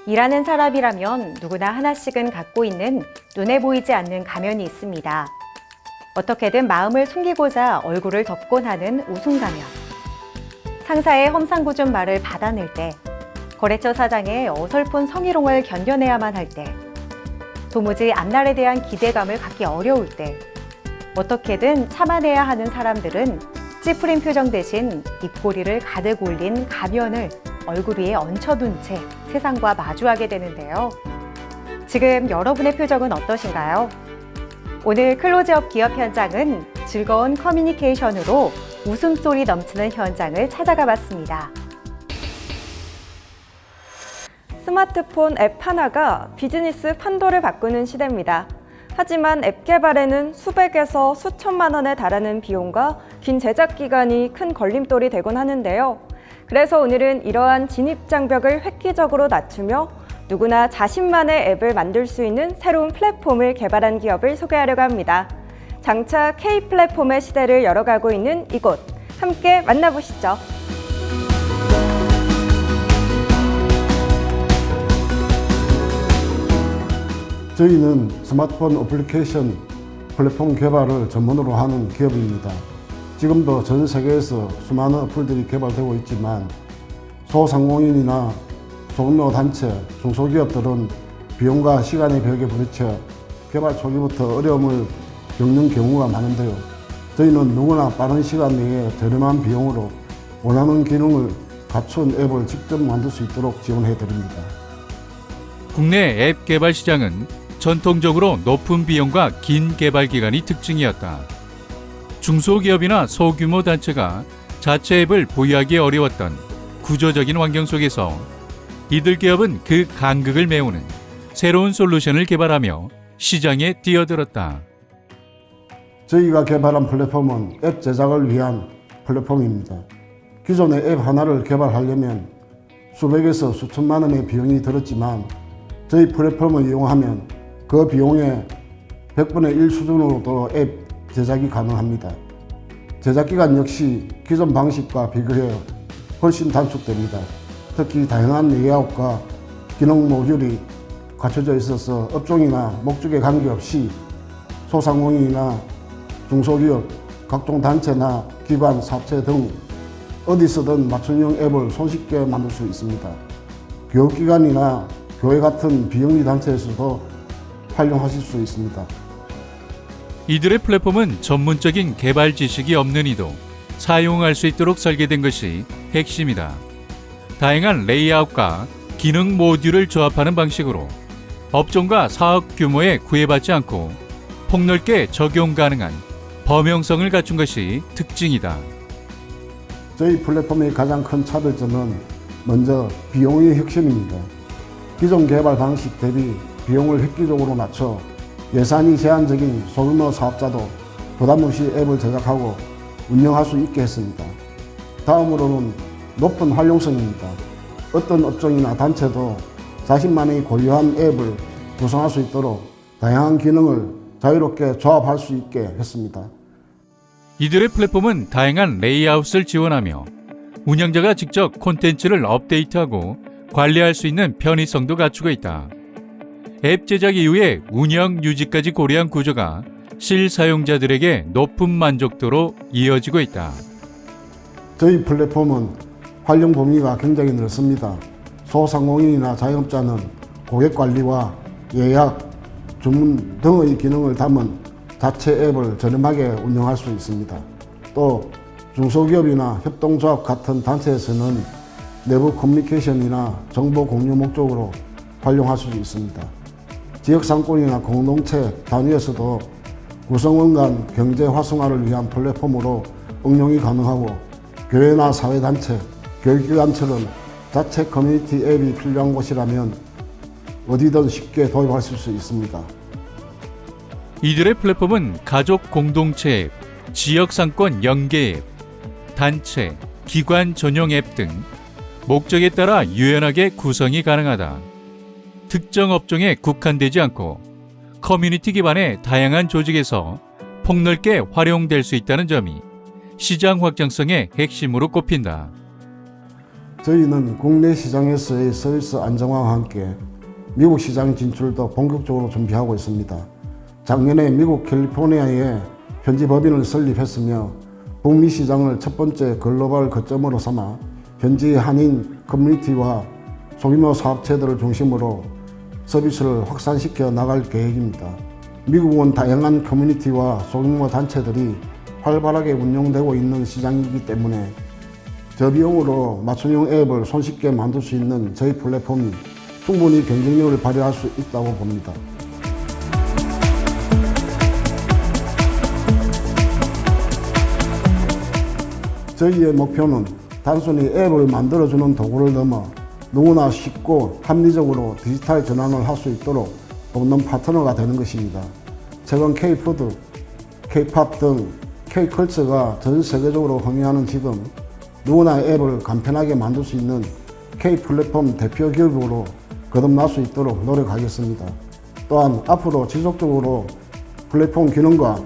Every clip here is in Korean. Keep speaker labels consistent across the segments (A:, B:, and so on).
A: 일하는 사람이라면 누구나 하나씩은 갖고 있는 눈에 보이지 않는 가면이 있습니다. 어떻게든 마음을 숨기고자 얼굴을 덮곤 하는 웃음 가면. 상사의 험상궂은 말을 받아낼 때, 거래처 사장의 어설픈 성희롱을 견뎌내야만 할 때, 도무지 앞날에 대한 기대감을 갖기 어려울 때, 어떻게든 참아내야 하는 사람들은 찌푸린 표정 대신 입꼬리를 가득 올린 가면을 얼굴 위에 얹혀둔 채 세상과 마주하게 되는데요. 지금 여러분의 표정은 어떠신가요? 오늘 클로즈업 기업 현장은 즐거운 커뮤니케이션으로 웃음소리 넘치는 현장을 찾아가 봤습니다.
B: 스마트폰 앱 하나가 비즈니스 판도를 바꾸는 시대입니다. 하지만 앱 개발에는 수백에서 수천만 원에 달하는 비용과 긴 제작 기간이 큰 걸림돌이 되곤 하는데요. 그래서 오늘은 이러한 진입 장벽을 획기적으로 낮추며 누구나 자신만의 앱을 만들 수 있는 새로운 플랫폼을 개발한 기업을 소개하려고 합니다. 장차 K 플랫폼의 시대를 열어가고 있는 이곳, 함께 만나보시죠.
C: 저희는 스마트폰 어플리케이션 플랫폼 개발을 전문으로 하는 기업입니다. 지금도 전 세계에서 수많은 어플들이 개발되고 있지만 소상공인이나 소규모 단체, 중소기업들은 비용과 시간의 벽에 부딪혀 개발 초기부터 어려움을 겪는 경우가 많은데요. 저희는 누구나 빠른 시간 내에 저렴한 비용으로 원하는 기능을 갖춘 앱을 직접 만들 수 있도록 지원해 드립니다.
D: 국내 앱 개발 시장은 전통적으로 높은 비용과 긴 개발 기간이 특징이었다. 중소기업이나 소규모 단체가 자체 앱을 보유하기 어려웠던 구조적인 환경 속에서 이들 기업은 그 간극을 메우는 새로운 솔루션을 개발하며 시장에 뛰어들었다.
C: 저희가 개발한 플랫폼은 앱 제작을 위한 플랫폼입니다. 기존의 앱 하나를 개발하려면 수백에서 수천만 원의 비용이 들었지만 저희 플랫폼을 이용하면 그 비용의 100분의 1 수준으로도 앱 제작이 가능합니다. 제작 기간 역시 기존 방식과 비교해 훨씬 단축됩니다. 특히 다양한 레이아웃과 기능 모듈이 갖춰져 있어서 업종이나 목적에 관계없이 소상공인이나 중소기업, 각종 단체나 기관, 사업체 등 어디서든 맞춤형 앱을 손쉽게 만들 수 있습니다. 교육기관이나 교회 같은 비영리 단체에서도 활용하실 수 있습니다.
D: 이들의 플랫폼은 전문적인 개발 지식이 없는 이도 사용할 수 있도록 설계된 것이 핵심이다. 다양한 레이아웃과 기능 모듈을 조합하는 방식으로 업종과 사업 규모에 구애받지 않고 폭넓게 적용 가능한 범용성을 갖춘 것이 특징이다.
C: 저희 플랫폼의 가장 큰 차별점은 먼저 비용의 혁신입니다. 기존 개발 방식 대비 비용을 획기적으로 낮춰 예산이 제한적인 소규모 사업자도 부담 없이 앱을 제작하고 운영할 수 있게 했습니다. 다음으로는 높은 활용성입니다. 어떤 업종이나 단체도 자신만의 고유한 앱을 구성할 수 있도록 다양한 기능을 자유롭게 조합할 수 있게 했습니다.
D: 이들의 플랫폼은 다양한 레이아웃을 지원하며 운영자가 직접 콘텐츠를 업데이트하고 관리할 수 있는 편의성도 갖추고 있다. 앱 제작 이후에 운영 유지까지 고려한 구조가 실사용자들에게 높은 만족도로 이어지고 있다.
C: 저희 플랫폼은 활용 범위가 굉장히 넓습니다. 소상공인이나 자영업자는 고객 관리와 예약, 주문 등의 기능을 담은 자체 앱을 저렴하게 운영할 수 있습니다. 또 중소기업이나 협동조합 같은 단체에서는 내부 커뮤니케이션이나 정보 공유 목적으로 활용할 수 있습니다. 지역상권이나 공동체 단위에서도 구성원 간 경제 활성화를 위한 플랫폼으로 응용이 가능하고 교회나 사회단체, 교육기관처럼 자체 커뮤니티 앱이 필요한 곳이라면 어디든 쉽게 도입하실 수 있습니다.
D: 이들의 플랫폼은 가족 공동체 앱, 지역상권 연계 앱, 단체, 기관 전용 앱 등 목적에 따라 유연하게 구성이 가능하다. 특정 업종에 국한되지 않고 커뮤니티 기반의 다양한 조직에서 폭넓게 활용될 수 있다는 점이 시장 확장성의 핵심으로 꼽힌다.
C: 저희는 국내 시장에서의 서비스 안정화와 함께 미국 시장 진출도 본격적으로 준비하고 있습니다. 작년에 미국 캘리포니아에 현지 법인을 설립했으며 북미 시장을 첫 번째 글로벌 거점으로 삼아 현지 한인 커뮤니티와 소규모 사업체들을 중심으로 서비스를 확산시켜 나갈 계획입니다. 미국은 다양한 커뮤니티와 소규모 단체들이 활발하게 운영되고 있는 시장이기 때문에 저비용으로 맞춤형 앱을 손쉽게 만들 수 있는 저희 플랫폼이 충분히 경쟁력을 발휘할 수 있다고 봅니다. 저희의 목표는 단순히 앱을 만들어주는 도구를 넘어 누구나 쉽고 합리적으로 디지털 전환을 할 수 있도록 돕는 파트너가 되는 것입니다. 최근 K푸드, K팝 등 K컬처가 전 세계적으로 흥행하는 지금 누구나 앱을 간편하게 만들 수 있는 K플랫폼 대표 기업으로 거듭날 수 있도록 노력하겠습니다. 또한 앞으로 지속적으로 플랫폼 기능과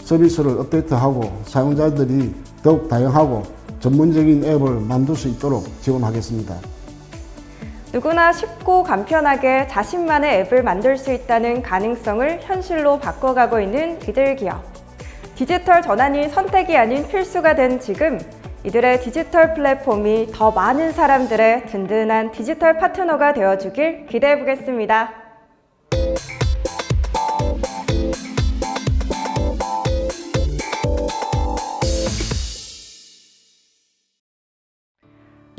C: 서비스를 업데이트하고 사용자들이 더욱 다양하고 전문적인 앱을 만들 수 있도록 지원하겠습니다.
B: 누구나 쉽고 간편하게 자신만의 앱을 만들 수 있다는 가능성을 현실로 바꿔가고 있는 이들 기업. 디지털 전환이 선택이 아닌 필수가 된 지금, 이들의 디지털 플랫폼이 더 많은 사람들의 든든한 디지털 파트너가 되어주길 기대해 보겠습니다.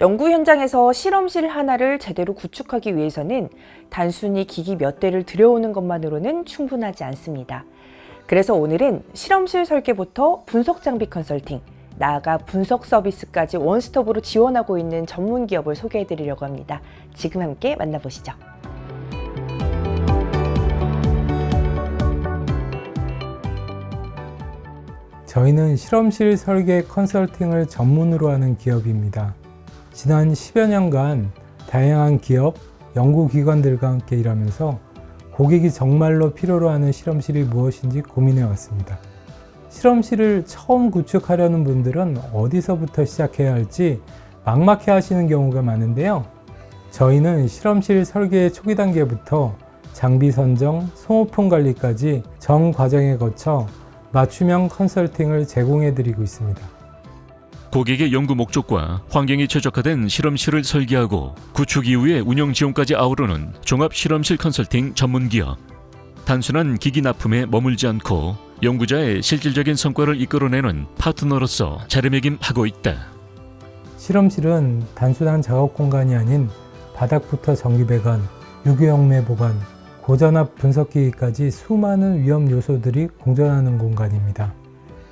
E: 연구 현장에서 실험실 하나를 제대로 구축하기 위해서는 단순히 기기 몇 대를 들여오는 것만으로는 충분하지 않습니다. 그래서 오늘은 실험실 설계부터 분석 장비 컨설팅, 나아가 분석 서비스까지 원스톱으로 지원하고 있는 전문 기업을 소개해 드리려고 합니다. 지금 함께 만나보시죠.
F: 저희는 실험실 설계 컨설팅을 전문으로 하는 기업입니다. 지난 10여 년간 다양한 기업, 연구기관들과 함께 일하면서 고객이 정말로 필요로 하는 실험실이 무엇인지 고민해 왔습니다. 실험실을 처음 구축하려는 분들은 어디서부터 시작해야 할지 막막해 하시는 경우가 많은데요. 저희는 실험실 설계의 초기 단계부터 장비 선정, 소모품 관리까지 전 과정에 거쳐 맞춤형 컨설팅을 제공해 드리고 있습니다.
G: 고객의 연구 목적과 환경이 최적화된 실험실을 설계하고 구축 이후의 운영 지원까지 아우르는 종합 실험실 컨설팅 전문 기업. 단순한 기기 납품에 머물지 않고 연구자의 실질적인 성과를 이끌어내는 파트너로서 자리매김하고 있다.
F: 실험실은 단순한 작업 공간이 아닌 바닥부터 전기 배관, 유기영매 보관, 고전압 분석기기까지 수많은 위험 요소들이 공존하는 공간입니다.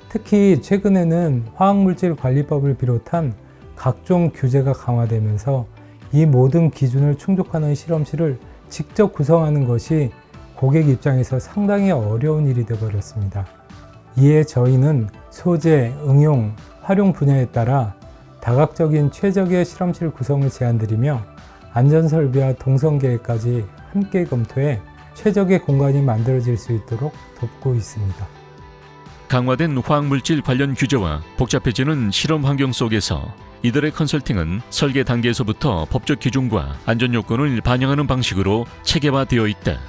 F: 특히 최근에는 화학물질 관리법을 비롯한 각종 규제가 강화되면서 이 모든 기준을 충족하는 실험실을 직접 구성하는 것이 고객 입장에서 상당히 어려운 일이 되어버렸습니다. 이에 저희는 소재, 응용, 활용 분야에 따라 다각적인 최적의 실험실 구성을 제안드리며 안전설비와 동선계획까지 함께 검토해 최적의 공간이 만들어질 수 있도록 돕고 있습니다.
G: 강화된 화학물질 관련 규제와 복잡해지는 실험 환경 속에서 이들의 컨설팅은 설계 단계에서부터 법적 기준과 안전 요건을 반영하는 방식으로 체계화되어 있다.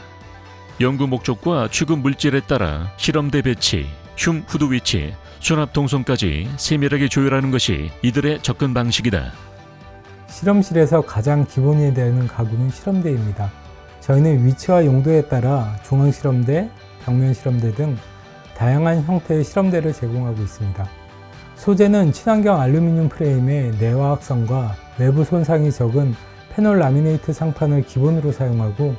G: 연구 목적과 취급 물질에 따라 실험대 배치, 흉 후드 위치, 수납 동선까지 세밀하게 조율하는 것이 이들의 접근 방식이다.
F: 실험실에서 가장 기본이 되는 가구는 실험대입니다. 저희는 위치와 용도에 따라 중앙 실험대, 벽면 실험대 등 다양한 형태의 실험대를 제공하고 있습니다. 소재는 친환경 알루미늄 프레임에 내화학성과 외부 손상이 적은 페놀 라미네이트 상판을 기본으로 사용하고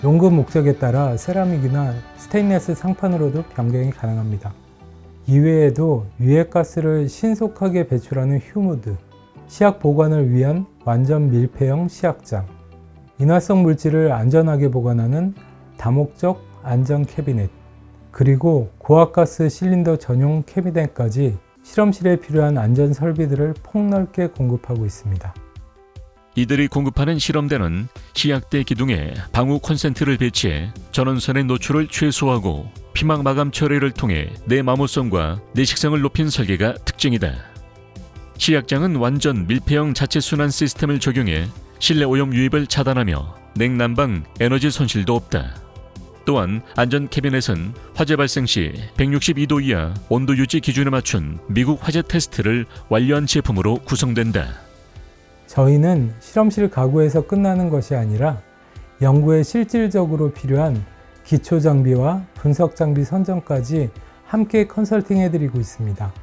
F: 연구 목적에 따라 세라믹이나 스테인리스 상판으로도 변경이 가능합니다. 이외에도 유해가스를 신속하게 배출하는 휴무드, 시약 보관을 위한 완전 밀폐형 시약장, 인화성 물질을 안전하게 보관하는 다목적 안전 캐비넷, 그리고 고압가스 실린더 전용 캐비넷까지 실험실에 필요한 안전 설비들을 폭넓게 공급하고 있습니다.
G: 이들이 공급하는 실험대는 시약대 기둥에 방우 콘센트를 배치해 전원선의 노출을 최소화하고 피막 마감 처리를 통해 내마모성과 내식성을 높인 설계가 특징이다. 시약장은 완전 밀폐형 자체 순환 시스템을 적용해 실내 오염 유입을 차단하며 냉난방 에너지 손실도 없다. 또한 안전 캐비넷은 화재 발생 시 162도 이하 온도 유지 기준에 맞춘 미국 화재 테스트를 완료한 제품으로 구성된다.
F: 저희는 실험실 가구에서 끝나는 것이 아니라 연구에 실질적으로 필요한 기초 장비와 분석 장비 선정까지 함께 컨설팅 해드리고 있습니다.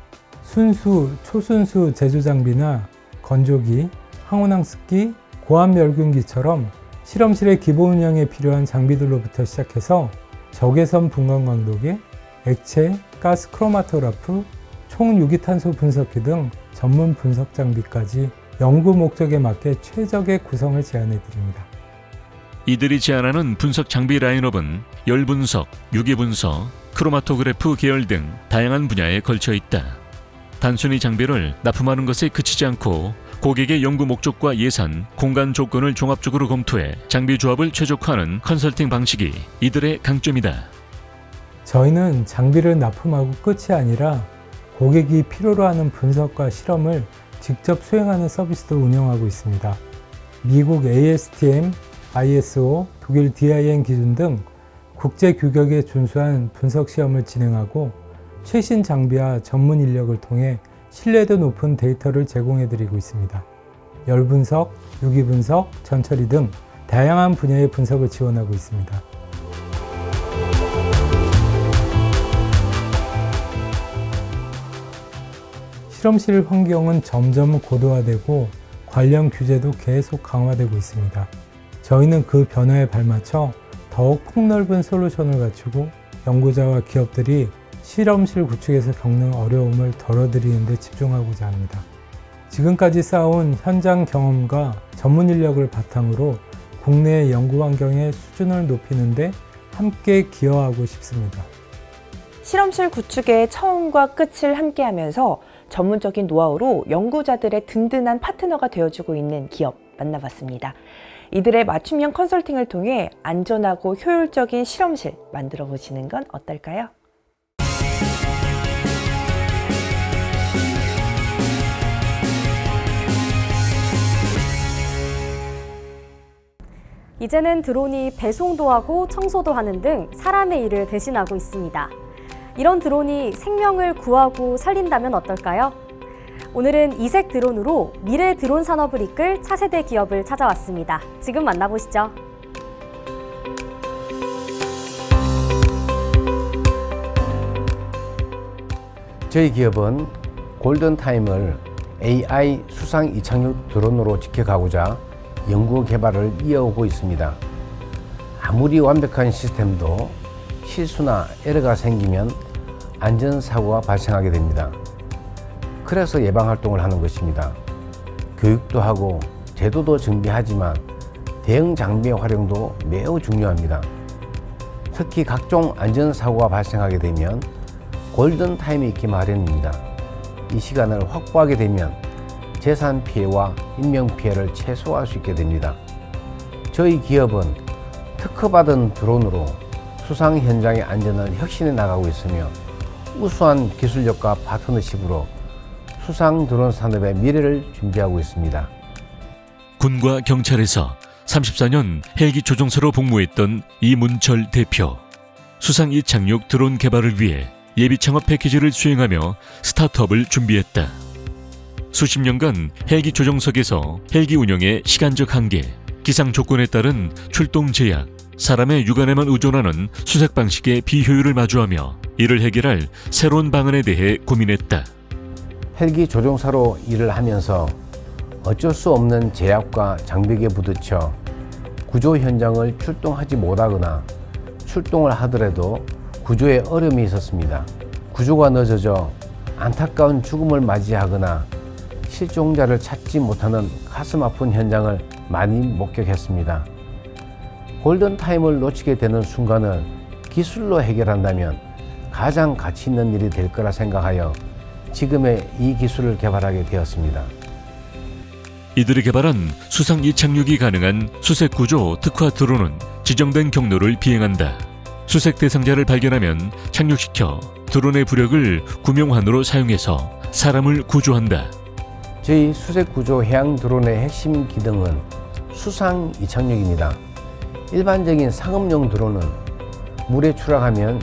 F: 순수, 초순수 제조 장비나 건조기, 항온항습기, 고압멸균기처럼 실험실의 기본 운영에 필요한 장비들로부터 시작해서 적외선 분광 광도계, 액체, 가스 크로마토그래프, 총 유기탄소 분석기 등 전문 분석 장비까지 연구 목적에 맞게 최적의 구성을 제안해 드립니다.
G: 이들이 제안하는 분석 장비 라인업은 열 분석, 유기 분석, 크로마토그래프 계열 등 다양한 분야에 걸쳐 있다. 단순히 장비를 납품하는 것에 그치지 않고 고객의 연구 목적과 예산, 공간 조건을 종합적으로 검토해 장비 조합을 최적화하는 컨설팅 방식이 이들의 강점이다.
F: 저희는 장비를 납품하고 끝이 아니라 고객이 필요로 하는 분석과 실험을 직접 수행하는 서비스도 운영하고 있습니다. 미국 ASTM, ISO, 독일 DIN 기준 등 국제 규격에 준수한 분석 시험을 진행하고 최신 장비와 전문 인력을 통해 신뢰도 높은 데이터를 제공해 드리고 있습니다. 열 분석, 유기 분석, 전처리 등 다양한 분야의 분석을 지원하고 있습니다. 실험실 환경은 점점 고도화되고 관련 규제도 계속 강화되고 있습니다. 저희는 그 변화에 발맞춰 더욱 폭넓은 솔루션을 갖추고 연구자와 기업들이 실험실 구축에서 겪는 어려움을 덜어드리는 데 집중하고자 합니다. 지금까지 쌓아온 현장 경험과 전문 인력을 바탕으로 국내 연구 환경의 수준을 높이는 데 함께 기여하고 싶습니다.
E: 실험실 구축의 처음과 끝을 함께하면서 전문적인 노하우로 연구자들의 든든한 파트너가 되어주고 있는 기업 만나봤습니다. 이들의 맞춤형 컨설팅을 통해 안전하고 효율적인 실험실 만들어 보시는 건 어떨까요?
H: 이제는 드론이 배송도 하고 청소도 하는 등 사람의 일을 대신하고 있습니다. 이런 드론이 생명을 구하고 살린다면 어떨까요? 오늘은 이색 드론으로 미래 드론 산업을 이끌 차세대 기업을 찾아왔습니다. 지금 만나보시죠.
I: 저희 기업은 골든타임을 AI 수상 이착륙 드론으로 지켜가고자 연구 개발을 이어오고 있습니다. 아무리 완벽한 시스템도 실수나 에러가 생기면 안전사고가 발생하게 됩니다. 그래서 예방활동을 하는 것입니다. 교육도 하고 제도도 정비하지만 대응 장비의 활용도 매우 중요합니다. 특히 각종 안전사고가 발생하게 되면 골든타임이 있기 마련입니다. 이 시간을 확보하게 되면 재산 피해와 인명 피해를 최소화할 수 있게 됩니다. 저희 기업은 특허받은 드론으로 수상 현장의 안전을 혁신해 나가고 있으며 우수한 기술력과 파트너십으로 수상 드론 산업의 미래를 준비하고 있습니다.
G: 군과 경찰에서 34년 헬기 조종사로 복무했던 이문철 대표. 수상 이착륙 드론 개발을 위해 예비 창업 패키지를 수행하며 스타트업을 준비했다. 수십 년간 헬기 조종석에서 헬기 운영의 시간적 한계, 기상 조건에 따른 출동 제약, 사람의 육안에만 의존하는 수색 방식의 비효율을 마주하며 이를 해결할 새로운 방안에 대해 고민했다.
I: 헬기 조종사로 일을 하면서 어쩔 수 없는 제약과 장벽에 부딪혀 구조 현장을 출동하지 못하거나 출동을 하더라도 구조에 어려움이 있었습니다. 구조가 늦어져 안타까운 죽음을 맞이하거나 실종자를 찾지 못하는 가슴 아픈 현장을 많이 목격했습니다. 골든타임을 놓치게 되는 순간을 기술로 해결한다면 가장 가치 있는 일이 될 거라 생각하여 지금의 이 기술을 개발하게 되었습니다.
G: 이들이 개발한 수상 이착륙이 가능한 수색구조 특화 드론은 지정된 경로를 비행한다. 수색 대상자를 발견하면 착륙시켜 드론의 부력을 구명환으로 사용해서 사람을 구조한다.
I: 저희 수색구조 해양 드론의 핵심 기능은 수상 이착륙입니다. 일반적인 상업용 드론은 물에 추락하면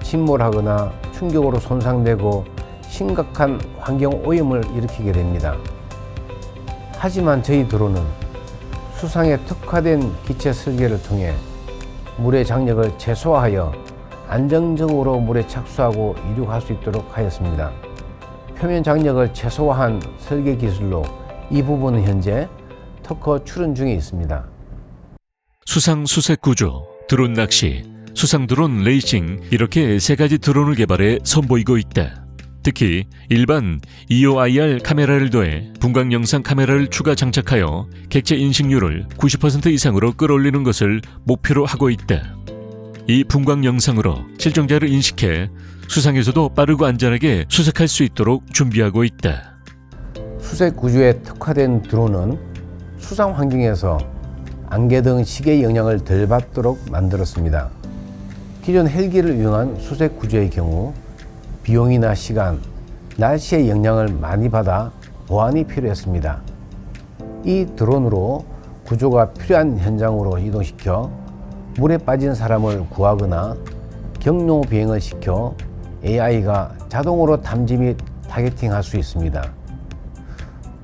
I: 침몰하거나 충격으로 손상되고 심각한 환경 오염을 일으키게 됩니다. 하지만 저희 드론은 수상에 특화된 기체 설계를 통해 물의 장력을 최소화하여 안정적으로 물에 착수하고 이륙할 수 있도록 하였습니다. 표면 장력을 최소화한 설계 기술로 이 부분은 현재 특허 출원 중에 있습니다.
G: 수상 수색 구조, 드론 낚시, 수상 드론 레이싱 이렇게 세 가지 드론을 개발해 선보이고 있다. 특히 일반 EOIR 카메라를 더해 분광 영상 카메라를 추가 장착하여 객체 인식률을 90% 이상으로 끌어올리는 것을 목표로 하고 있다. 이 분광 영상으로 실종자를 인식해 수상에서도 빠르고 안전하게 수색할 수 있도록 준비하고 있다.
I: 수색 구조에 특화된 드론은 수상 환경에서 안개 등 시계의 영향을 덜 받도록 만들었습니다. 기존 헬기를 이용한 수색 구조의 경우 비용이나 시간, 날씨의 영향을 많이 받아 보완이 필요했습니다. 이 드론으로 구조가 필요한 현장으로 이동시켜 물에 빠진 사람을 구하거나 경로 비행을 시켜 AI가 자동으로 탐지 및 타겟팅할 수 있습니다.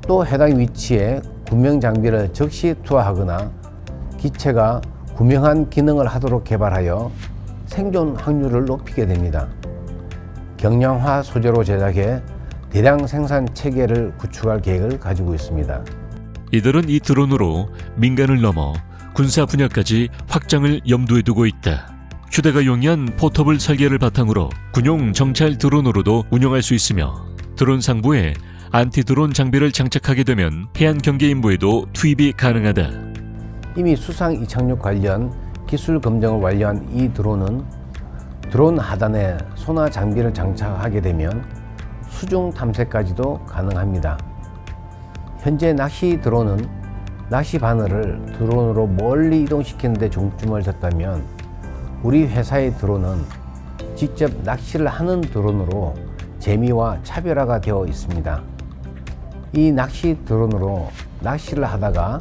I: 또 해당 위치에 구명 장비를 즉시 투하하거나 기체가 구명한 기능을 하도록 개발하여 생존 확률을 높이게 됩니다. 경량화 소재로 제작해 대량 생산 체계를 구축할 계획을 가지고 있습니다.
G: 이들은 이 드론으로 민간을 넘어 군사 분야까지 확장을 염두에 두고 있다. 휴대가 용이한 포터블 설계를 바탕으로 군용 정찰 드론으로도 운영할 수 있으며 드론 상부에 안티 드론 장비를 장착하게 되면 해안 경계 임무에도 투입이 가능하다.
I: 이미 수상 이착륙 관련 기술 검증을 완료한 이 드론은 드론 하단에 소나 장비를 장착하게 되면 수중 탐색까지도 가능합니다. 현재 낚시 드론은 낚시 바늘을 드론으로 멀리 이동시키는 데 중점을 뒀다면 우리 회사의 드론은 직접 낚시를 하는 드론으로 재미와 차별화가 되어 있습니다. 이 낚시 드론으로 낚시를 하다가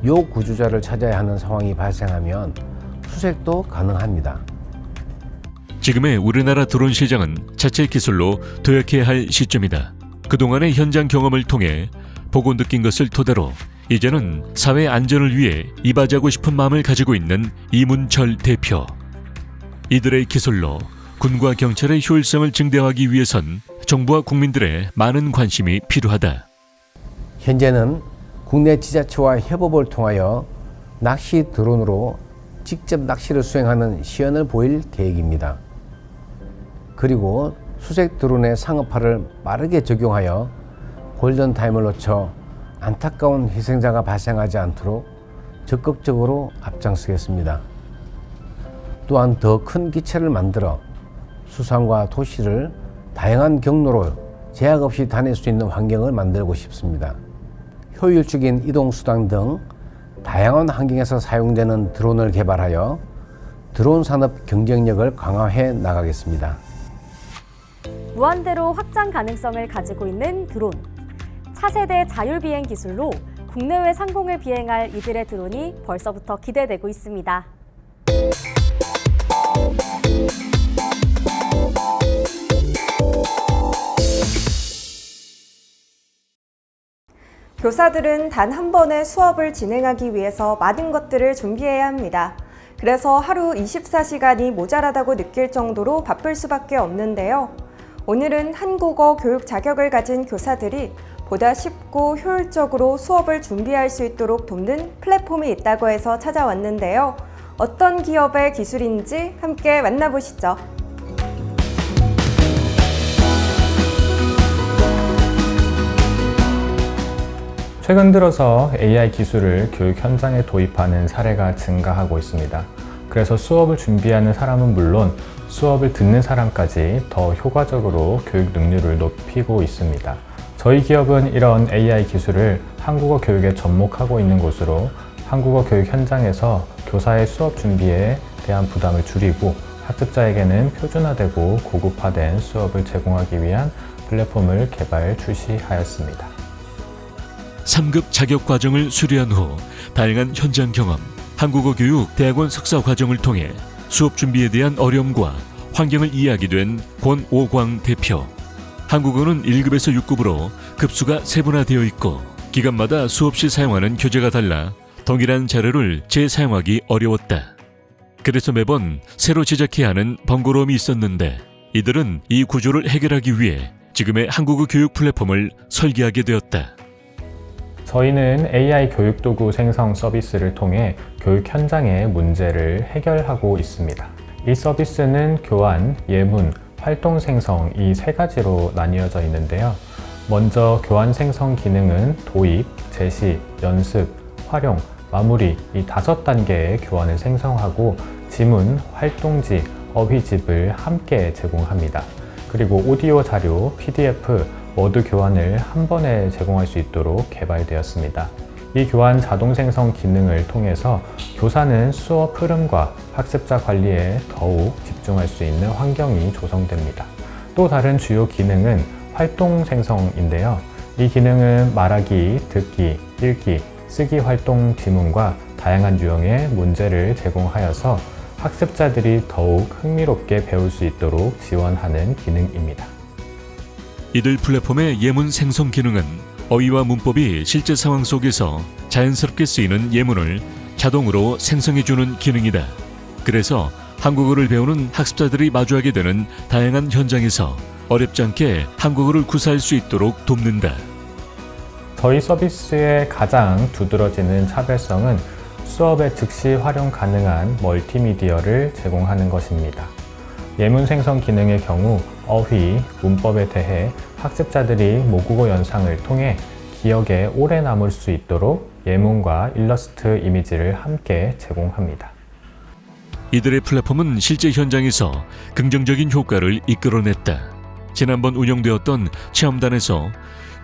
I: 요 구조자를 찾아야 하는 상황이 발생하면 수색도 가능합니다.
G: 지금의 우리나라 드론 시장은 자체 기술로 도약해야 할 시점이다. 그동안의 현장 경험을 통해 보고 느낀 것을 토대로 이제는 사회 안전을 위해 이바지하고 싶은 마음을 가지고 있는 이문철 대표. 이들의 기술로 군과 경찰의 효율성을 증대하기 위해선 정부와 국민들의 많은 관심이 필요하다.
I: 현재는 국내 지자체와 협업을 통하여 낚시 드론으로 직접 낚시를 수행하는 시연을 보일 계획입니다. 그리고 수색 드론의 상업화를 빠르게 적용하여 골든타임을 놓쳐 안타까운 희생자가 발생하지 않도록 적극적으로 앞장서겠습니다. 또한 더 큰 기체를 만들어 수상과 도시를 다양한 경로로 제약 없이 다닐 수 있는 환경을 만들고 싶습니다. 효율적인 이동수단 등 다양한 환경에서 사용되는 드론을 개발하여 드론 산업 경쟁력을 강화해 나가겠습니다.
H: 무한대로 확장 가능성을 가지고 있는 드론. 차세대 자율비행 기술로 국내외 상공을 비행할 이들의 드론이 벌써부터 기대되고 있습니다.
B: 교사들은 단 한 번의 수업을 진행하기 위해서 많은 것들을 준비해야 합니다. 그래서 하루 24시간이 모자라다고 느낄 정도로 바쁠 수밖에 없는데요. 오늘은 한국어 교육 자격을 가진 교사들이 보다 쉽고 효율적으로 수업을 준비할 수 있도록 돕는 플랫폼이 있다고 해서 찾아왔는데요. 어떤 기업의 기술인지 함께 만나보시죠.
J: 최근 들어서 AI 기술을 교육 현장에 도입하는 사례가 증가하고 있습니다. 그래서 수업을 준비하는 사람은 물론 수업을 듣는 사람까지 더 효과적으로 교육 능률을 높이고 있습니다. 저희 기업은 이런 AI 기술을 한국어 교육에 접목하고 있는 곳으로 한국어 교육 현장에서 교사의 수업 준비에 대한 부담을 줄이고 학습자에게는 표준화되고 고급화된 수업을 제공하기 위한 플랫폼을 개발 출시하였습니다.
G: 3급 자격 과정을 수료한 후 다양한 현장 경험, 한국어 교육 대학원 석사 과정을 통해 수업 준비에 대한 어려움과 환경을 이해하게 된 권오광 대표. 한국어는 1급에서 6급으로 급수가 세분화되어 있고 기간마다 수업 시 사용하는 교재가 달라 동일한 자료를 재사용하기 어려웠다. 그래서 매번 새로 제작해야 하는 번거로움이 있었는데 이들은 이 구조를 해결하기 위해 지금의 한국어 교육 플랫폼을 설계하게 되었다.
J: 저희는 AI 교육 도구 생성 서비스를 통해 교육 현장의 문제를 해결하고 있습니다. 이 서비스는 교환, 예문, 활동 생성 이 3가지로 나뉘어져 있는데요. 먼저 교환 생성 기능은 도입, 제시, 연습, 활용, 마무리 이 5단계의 교환을 생성하고 지문, 활동지, 어휘집을 함께 제공합니다. 그리고 오디오 자료, PDF, 워드 교환을 한 번에 제공할 수 있도록 개발되었습니다. 이 교환 자동 생성 기능을 통해서 교사는 수업 흐름과 학습자 관리에 더욱 집중할 수 있는 환경이 조성됩니다. 또 다른 주요 기능은 활동 생성인데요. 이 기능은 말하기, 듣기, 읽기, 쓰기 활동 지문과 다양한 유형의 문제를 제공하여서 학습자들이 더욱 흥미롭게 배울 수 있도록 지원하는 기능입니다.
G: 이들 플랫폼의 예문 생성 기능은 어휘와 문법이 실제 상황 속에서 자연스럽게 쓰이는 예문을 자동으로 생성해주는 기능이다. 그래서 한국어를 배우는 학습자들이 마주하게 되는 다양한 현장에서 어렵지 않게 한국어를 구사할 수 있도록 돕는다.
J: 저희 서비스의 가장 두드러지는 차별성은 수업에 즉시 활용 가능한 멀티미디어를 제공하는 것입니다. 예문 생성 기능의 경우 어휘, 문법에 대해 학습자들이 모국어 연상을 통해 기억에 오래 남을 수 있도록 예문과 일러스트 이미지를 함께 제공합니다.
G: 이들의 플랫폼은 실제 현장에서 긍정적인 효과를 이끌어냈다. 지난번 운영되었던 체험단에서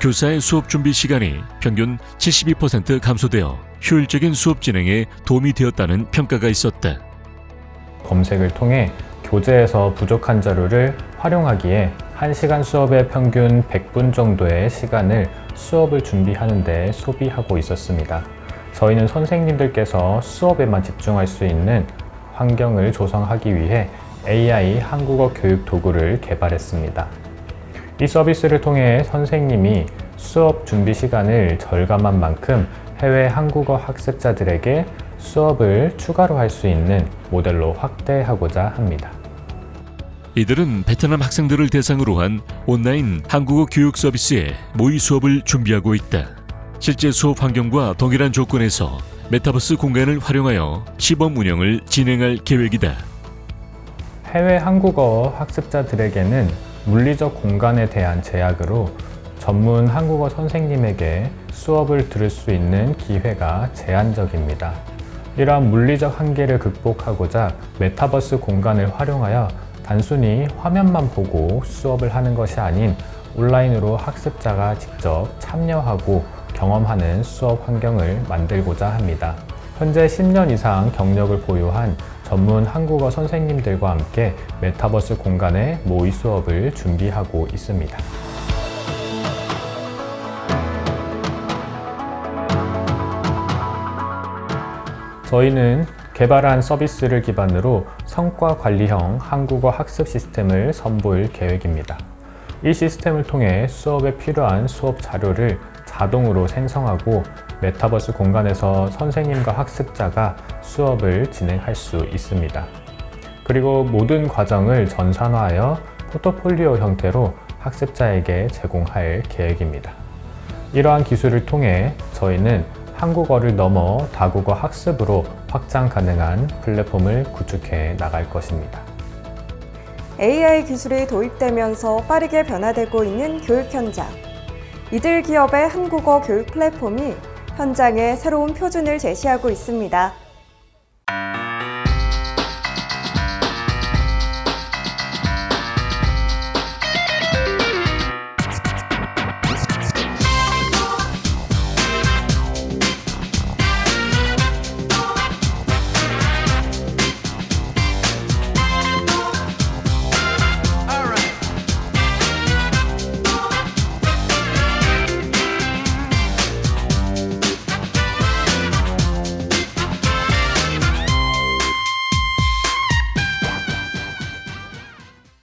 G: 교사의 수업 준비 시간이 평균 72% 감소되어 효율적인 수업 진행에 도움이 되었다는 평가가 있었다.
J: 검색을 통해 교재에서 부족한 자료를 활용하기에 1시간 수업의 평균 100분 정도의 시간을 수업을 준비하는 데 소비하고 있었습니다. 저희는 선생님들께서 수업에만 집중할 수 있는 환경을 조성하기 위해 AI 한국어 교육 도구를 개발했습니다. 이 서비스를 통해 선생님이 수업 준비 시간을 절감한 만큼 해외 한국어 학습자들에게 수업을 추가로 할 수 있는 모델로 확대하고자 합니다.
G: 이들은 베트남 학생들을 대상으로 한 온라인 한국어 교육 서비스에 모의 수업을 준비하고 있다. 실제 수업 환경과 동일한 조건에서 메타버스 공간을 활용하여 시범 운영을 진행할 계획이다.
J: 해외 한국어 학습자들에게는 물리적 공간에 대한 제약으로 전문 한국어 선생님에게 수업을 들을 수 있는 기회가 제한적입니다. 이러한 물리적 한계를 극복하고자 메타버스 공간을 활용하여 단순히 화면만 보고 수업을 하는 것이 아닌 온라인으로 학습자가 직접 참여하고 경험하는 수업 환경을 만들고자 합니다. 현재 10년 이상 경력을 보유한 전문 한국어 선생님들과 함께 메타버스 공간의 모의 수업을 준비하고 있습니다. 저희는 개발한 서비스를 기반으로 성과 관리형 한국어 학습 시스템을 선보일 계획입니다. 이 시스템을 통해 수업에 필요한 수업 자료를 자동으로 생성하고 메타버스 공간에서 선생님과 학습자가 수업을 진행할 수 있습니다. 그리고 모든 과정을 전산화하여 포트폴리오 형태로 학습자에게 제공할 계획입니다. 이러한 기술을 통해 저희는 한국어를 넘어 다국어 학습으로 확장 가능한 플랫폼을 구축해 나갈 것입니다.
B: AI 기술이 도입되면서 빠르게 변화되고 있는 교육 현장. 이들 기업의 한국어 교육 플랫폼이 현장에 새로운 표준을 제시하고 있습니다.